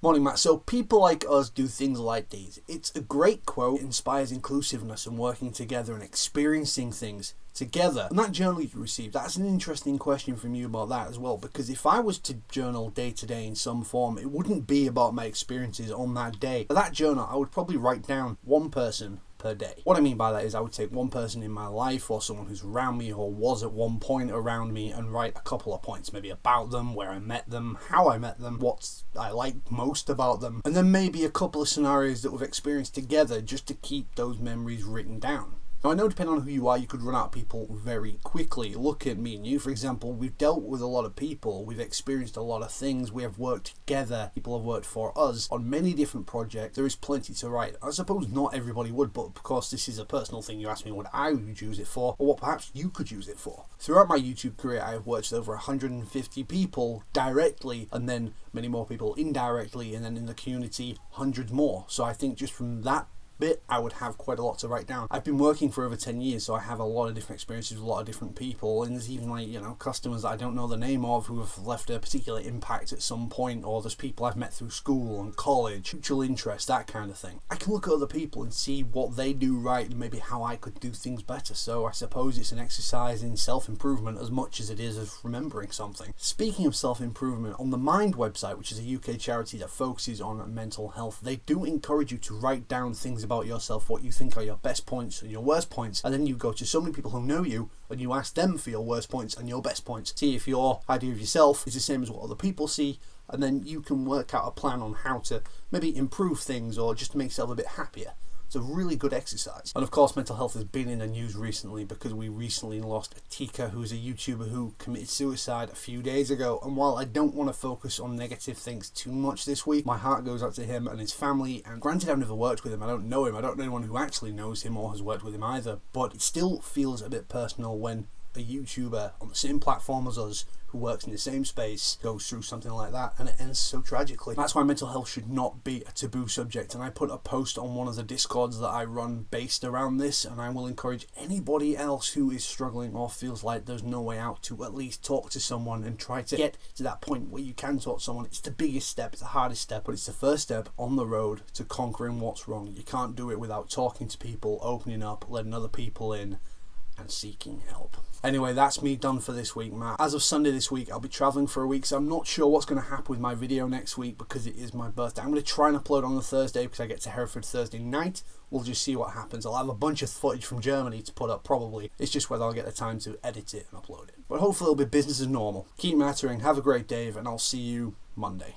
Morning, Matt. So people like us do things like these. It's a great quote. It inspires inclusiveness and working together and experiencing things together. And that journal you received, that's an interesting question from you about that as well, because if I was to journal day to day in some form, it wouldn't be about my experiences on that day. For that journal, I would probably write down one person per day. What I mean by that is I would take one person in my life or someone who's around me or was at one point around me and write a couple of points, maybe about them, where I met them, how I met them, what I liked most about them, and then maybe a couple of scenarios that we've experienced together just to keep those memories written down. Now, I know depending on who you are, you could run out of people very quickly. Look at me and you, for example. We've dealt with a lot of people. We've experienced a lot of things. We have worked together. People have worked for us on many different projects. There is plenty to write. I suppose not everybody would, but of course this is a personal thing. You asked me what I would use it for, or what perhaps you could use it for. Throughout my YouTube career, I have worked with over 150 people directly, and then many more people indirectly, and then in the community, hundreds more. So I think just from that bit, I would have quite a lot to write down. I've been working for over 10 years, so I have a lot of different experiences with a lot of different people, and there's even customers that I don't know the name of who have left a particular impact at some point, or there's people I've met through school and college, mutual interest, that kind of thing. I can look at other people and see what they do right and maybe how I could do things better, so I suppose it's an exercise in self-improvement as much as it is of remembering something. Speaking of self-improvement, on the Mind website, which is a UK charity that focuses on mental health, they do encourage you to write down things about yourself, what you think are your best points and your worst points, and then you go to so many people who know you and you ask them for your worst points and your best points. See if your idea of yourself is the same as what other people see, and then you can work out a plan on how to maybe improve things or just to make yourself a bit happier. It's a really good exercise. And of course, mental health has been in the news recently because we recently lost Atika, who's a YouTuber who committed suicide a few days ago. And while I don't want to focus on negative things too much this week, my heart goes out to him and his family. And granted, I've never worked with him. I don't know him. I don't know anyone who actually knows him or has worked with him either. But it still feels a bit personal when a YouTuber on the same platform as us, who works in the same space, goes through something like that, and it ends so tragically. That's why mental health should not be a taboo subject, and I put a post on one of the Discords that I run based around this, and I will encourage anybody else who is struggling or feels like there's no way out to at least talk to someone and try to get to that point where you can talk to someone. It's the biggest step, it's the hardest step, but it's the first step on the road to conquering what's wrong. You can't do it without talking to people, opening up, letting other people in, and seeking help. Anyway, that's me done for this week, Matt. As of Sunday this week, I'll be travelling for a week, so I'm not sure what's going to happen with my video next week because it is my birthday. I'm going to try and upload on the Thursday because I get to Hereford Thursday night. We'll just see what happens. I'll have a bunch of footage from Germany to put up, probably. It's just whether I'll get the time to edit it and upload it. But hopefully it'll be business as normal. Keep mattering, have a great day, and I'll see you Monday.